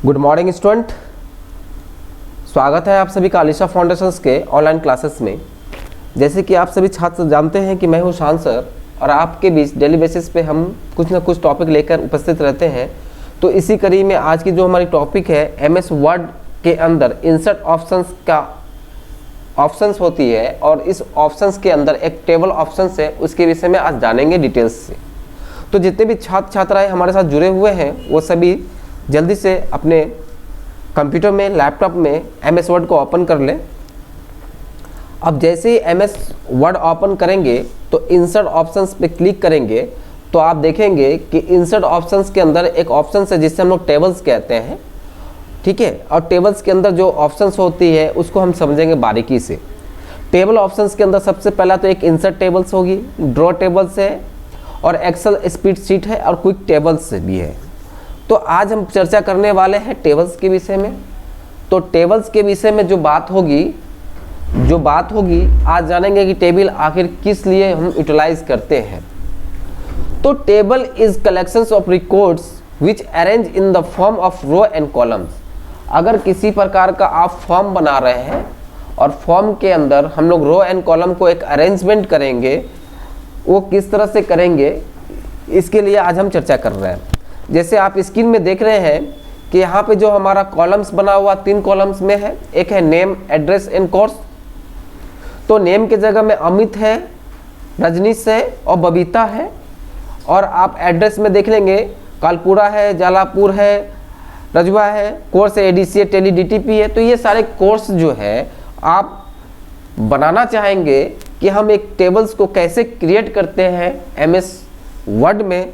Good morning student, स्वागत है आप सभी का अलीशा फाउंडेशंस के ऑनलाइन क्लासेस में। जैसे कि आप सभी छात्र जानते हैं कि मैं हूं शान सर और आपके बीच डेली बेसिस पे हम कुछ ना कुछ टॉपिक लेकर उपस्थित रहते हैं। तो इसी कड़ी में आज की जो हमारी टॉपिक है एमएस वर्ड के अंदर इंसर्ट ऑप्शंस का ऑप्शंस होती है और इस ऑप्शंस के अंदर एक टेबल ऑप्शंस है, उसके विषय में आज जानेंगे डिटेल्स से। तो जितने भी छात्र छात्राएँ हमारे साथ जुड़े हुए हैं वो सभी जल्दी से अपने कंप्यूटर में, लैपटॉप में एमएस वर्ड को ओपन कर लें। अब जैसे ही एमएस वर्ड ओपन करेंगे तो इंसर्ट ऑप्शंस पे क्लिक करेंगे तो आप देखेंगे कि इंसर्ट ऑप्शंस के अंदर एक ऑप्शन है जिससे हम लोग टेबल्स कहते हैं, ठीक है। और टेबल्स के अंदर जो ऑप्शंस होती है उसको हम समझेंगे बारीकी से। टेबल ऑप्शंस के अंदर सबसे पहला तो एक इंसर्ट टेबल्स होगी, ड्रॉ टेबल्स है और एक्सेल स्प्रेडशीट है और क्विक टेबल्स भी है। तो आज हम चर्चा करने वाले हैं टेबल्स के विषय में। तो टेबल्स के विषय में जो बात होगी आज जानेंगे कि टेबल आखिर किस लिए हम यूटिलाइज करते हैं। तो table is collections of records which arrange in the form of row and columns. अगर किसी प्रकार का आप फॉर्म बना रहे हैं और फॉर्म के अंदर हम लोग रो एंड कॉलम को एक अरेंजमेंट करेंगे, वो किस तरह से करेंगे इसके लिए आज हम चर्चा कर रहे हैं। जैसे आप स्क्रीन में देख रहे हैं कि यहाँ पे जो हमारा कॉलम्स बना हुआ 3 कॉलम्स में है। एक है नेम, एड्रेस एंड कोर्स। तो नेम के जगह में अमित है, रजनीश है और बबीता है। और आप एड्रेस में देख लेंगे कालपुरा है, जालापुर है, रजुआ है। कोर्स है एडीसी, टेली, डीटीपी है। तो ये सारे कोर्स जो है आप बनाना चाहेंगे कि हम एक टेबल्स को कैसे क्रिएट करते हैं एमएस वर्ड में,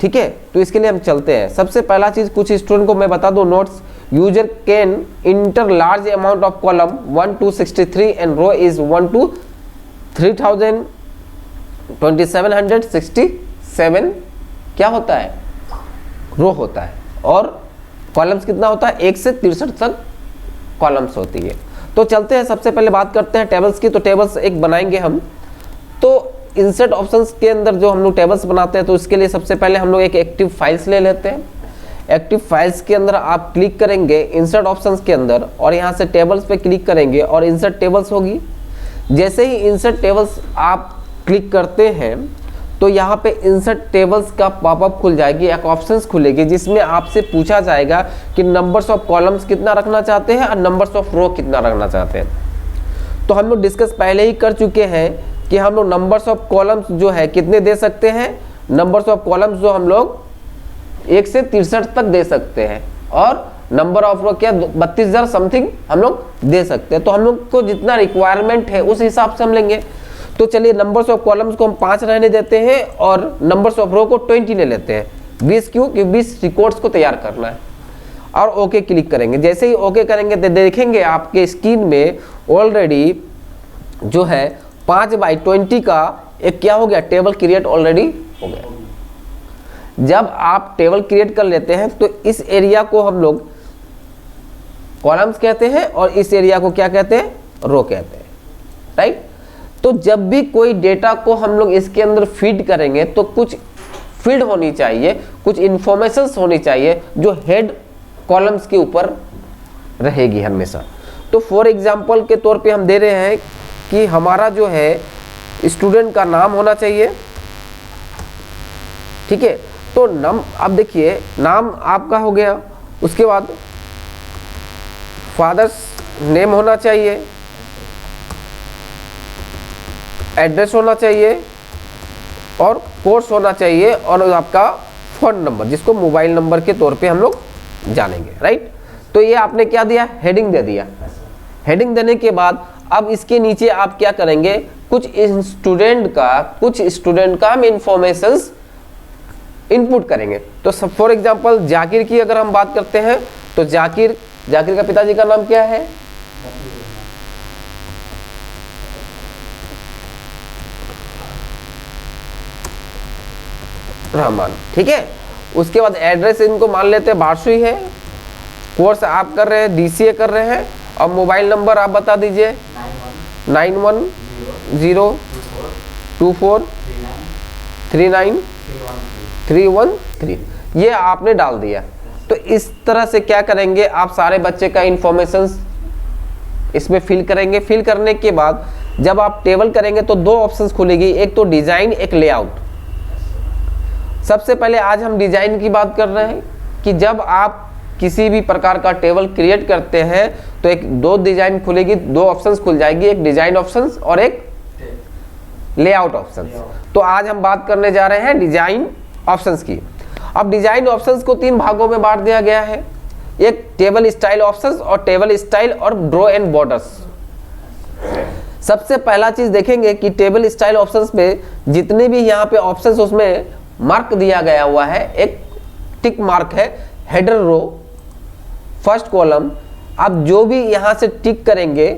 ठीक है। तो इसके लिए हम चलते हैं। सबसे पहला चीज कुछ स्टूडेंट को मैं बता दूं notes. User can enter large amount of column 1 to 63 and row is 1 to 3767 क्या होता है, रो होता है। और कॉलम्स कितना होता है, 1 से 63 तक कॉलम्स होती है। तो चलते हैं, सबसे पहले बात करते हैं टेबल्स की। तो टेबल्स एक बनाएंगे हम। तो इंसर्ट ऑप्शंस के अंदर जो हम लोग टेबल्स बनाते हैं तो उसके लिए सबसे पहले हम लोग एक एक्टिव फाइल्स ले लेते हैं। एक्टिव फाइल्स के अंदर आप क्लिक करेंगे इंसर्ट ऑप्शंस के अंदर और यहाँ से टेबल्स पे क्लिक करेंगे और इंसर्ट टेबल्स होगी। जैसे ही इंसर्ट टेबल्स आप क्लिक करते हैं तो यहाँ पे इंसर्ट टेबल्स का पॉपअप खुल जाएगी, एक ऑप्शंस खुलेगी जिसमें आपसे पूछा जाएगा कि नंबर्स ऑफ कॉलम्स कितना रखना चाहते हैं और नंबर्स ऑफ रो कितना रखना चाहते हैं। तो हम लोग डिस्कस पहले ही कर चुके हैं कि हम लोग नंबर्स ऑफ कॉलम्स जो है कितने दे सकते हैं। नंबर्स ऑफ कॉलम्स जो हम लोग 1 से 63 तक दे सकते हैं और नंबर ऑफ रो क्या 32,000 समथिंग हम लोग दे सकते हैं। तो हम लोग को जितना रिक्वायरमेंट है उस हिसाब से हम लेंगे। तो चलिए नंबर्स ऑफ कॉलम्स को हम 5 रहने देते हैं और नंबर्स ऑफ रो को 20 ले लेते हैं। 20 क्यों, कि 20 रिकॉर्ड्स को तैयार करना है। और ओके क्लिक करेंगे। जैसे ही ओके करेंगे तो देखेंगे आपके स्क्रीन में ऑलरेडी जो है 5/20 का एक क्या हो गया, टेबल क्रिएट ऑलरेडी हो गया। जब आप टेबल क्रिएट कर लेते हैं तो इस एरिया को हम लोग कॉलम्स कहते हैं और इस एरिया को क्या कहते हैं, रो कहते हैं, राइट। तो जब भी कोई डेटा को हम लोग इसके अंदर फीड करेंगे तो कुछ फील्ड होनी चाहिए, कुछ इंफॉर्मेशंस होनी चाहिए जो हेड कॉलम्स के ऊपर रहेगी हमेशा। तो फॉर एग्जांपल के तौर पे हम दे रहे हैं कि हमारा जो है स्टूडेंट का नाम होना चाहिए, ठीक है। तो अब देखिए नाम आपका हो गया, उसके बाद फादर्स नेम होना चाहिए, एड्रेस होना चाहिए और कोर्स होना चाहिए और आपका फोन नंबर जिसको मोबाइल नंबर के तौर पे हम लोग जानेंगे, राइट। तो ये आपने क्या दिया, हेडिंग दे दिया। हेडिंग देने के बाद अब इसके नीचे आप क्या करेंगे, कुछ स्टूडेंट का हम इंफॉर्मेशंस इनपुट करेंगे। तो फॉर एग्जांपल जाकिर की अगर हम बात करते हैं तो जाकिर का पिताजी का नाम क्या है, रहमान, ठीक है। उसके बाद एड्रेस इनको मान लेते हैं बारसुई है। कोर्स आप कर रहे हैं डीसीए कर रहे हैं और मोबाइल नंबर आप बता दीजिए 9102439313 ये आपने डाल दिया। तो इस तरह से क्या करेंगे, आप सारे बच्चे का इंफॉर्मेशन इसमें फिल करेंगे। फिल करने के बाद जब आप टेबल करेंगे तो दो ऑप्शंस खुलेगी, एक तो डिजाइन, एक लेआउट। सबसे पहले आज हम डिजाइन की बात कर रहे हैं कि जब आप किसी भी प्रकार का टेबल क्रिएट करते हैं तो एक दो डिजाइन खुलेगी, दो ऑप्शंस खुल जाएगी, एक डिजाइन ऑप्शंस और एक लेआउट ऑप्शंस। तो आज हम बात करने जा रहे हैं डिजाइन ऑप्शंस की। अब डिजाइन ऑप्शंस को तीन भागों में बांट दिया गया है, एक टेबल स्टाइल ऑप्शंस और टेबल स्टाइल और ड्रॉ एंड बॉर्डर्स। सबसे पहला चीज देखेंगे कि टेबल स्टाइल ऑप्शंस में जितने भी यहाँ पे ऑप्शंस उसमें मार्क दिया गया हुआ है, एक टिक मार्क है, हेडर रो, फर्स्ट कॉलम। आप जो भी यहाँ से टिक करेंगे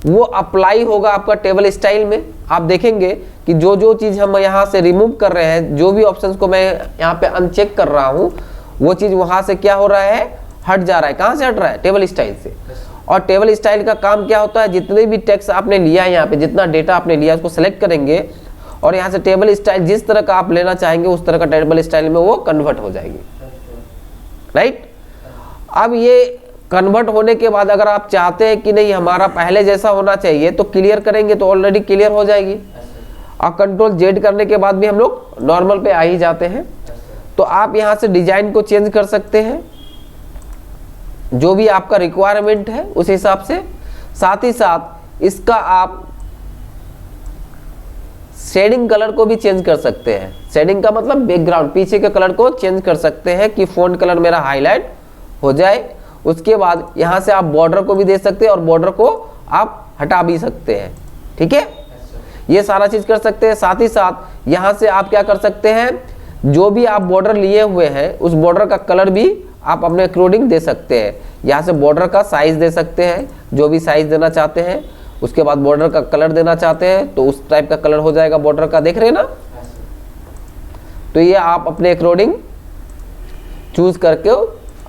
वो अप्लाई होगा आपका टेबल स्टाइल में। आप देखेंगे कि जो जो चीज़ हम यहाँ से रिमूव कर रहे हैं, जो भी ऑप्शंस को मैं यहाँ पे अनचेक कर रहा हूँ, वो चीज़ वहाँ से क्या हो रहा है, हट जा रहा है। कहाँ से हट रहा है, टेबल स्टाइल से। और टेबल स्टाइल का काम क्या होता है, जितने भी टेक्स्ट आपने लिया है यहाँ पे, जितना डेटा आपने लिया उसको सेलेक्ट करेंगे और यहाँ से टेबल स्टाइल जिस तरह का आप लेना चाहेंगे उस तरह का टेबल स्टाइल में वो कन्वर्ट हो जाएगी, राइट। अब ये कन्वर्ट होने के बाद अगर आप चाहते हैं कि नहीं हमारा पहले जैसा होना चाहिए तो क्लियर करेंगे तो ऑलरेडी क्लियर हो जाएगी। और कंट्रोल जेड करने के बाद भी हम लोग नॉर्मल पे आ ही जाते हैं। तो आप यहाँ से डिजाइन को चेंज कर सकते हैं जो भी आपका रिक्वायरमेंट है उस हिसाब से। साथ ही साथ इसका आप शेडिंग कलर को भी चेंज कर सकते हैं। शेडिंग का मतलब बैकग्राउंड, पीछे के कलर को चेंज कर सकते हैं कि फ़ॉन्ट कलर मेरा हाईलाइट हो जाए। उसके बाद यहाँ से आप बॉर्डर को भी दे सकते हैं और बॉर्डर को आप हटा भी सकते हैं, ठीक है। ये सारा चीज़ कर सकते हैं। साथ ही साथ यहाँ से आप क्या कर सकते हैं, जो भी आप बॉर्डर लिए हुए हैं उस बॉर्डर का कलर भी आप अपने अकॉर्डिंग दे सकते हैं। यहाँ से बॉर्डर का साइज़ दे सकते हैं, जो भी साइज़ देना चाहते हैं। उसके बाद बॉर्डर का कलर देना चाहते हैं तो उस टाइप का कलर हो जाएगा बॉर्डर का, देख रहे हैं ना। तो ये आप अपने अकॉर्डिंग चूज करके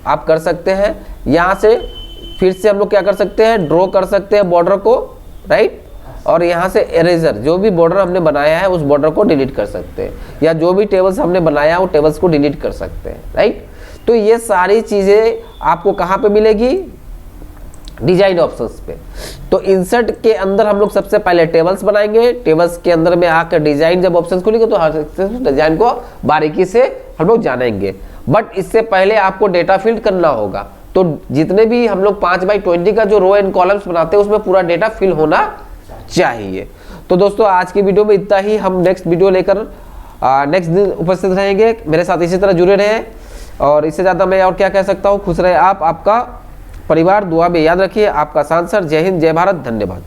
आप कर सकते हैं। यहाँ से फिर से हम लोग क्या कर सकते हैं, ड्रॉ कर सकते हैं बॉर्डर को, राइट। और यहाँ से इरेजर, जो भी बॉर्डर हमने बनाया है उस बॉर्डर को डिलीट कर सकते हैं, या जो भी टेबल्स हमने बनाया है वो टेबल्स को डिलीट कर सकते हैं, राइट। तो ये सारी चीज़ें आपको कहाँ पे मिलेगी, डिजाइन ऑप्शंस पे। तो इंसर्ट के अंदर हम लोग सबसे पहले टेबल्स बनाएंगे, टेबल्स के अंदर में आकर डिजाइन जब ऑप्शंस खुलेंगे तो हर डिजाइन को बारीकी से हम लोग जानेंगे। बट इससे पहले आपको डेटा फिल करना होगा। तो जितने भी हम लोग 5x20 का जो रो एंड कॉलम्स बनाते हैं उसमें पूरा डेटा फिल होना चाहिए। तो दोस्तों आज की वीडियो में इतना ही। हम नेक्स्ट वीडियो लेकर नेक्स्ट दिन उपस्थित रहेंगे। मेरे साथ इसी तरह जुड़े रहे और इससे ज़्यादा मैं और क्या कह सकता हूँ। खुश रहे आप, आपका परिवार, दुआ में याद रखिए। आपका सांसद। जय हिंद, जय भारत, धन्यवाद।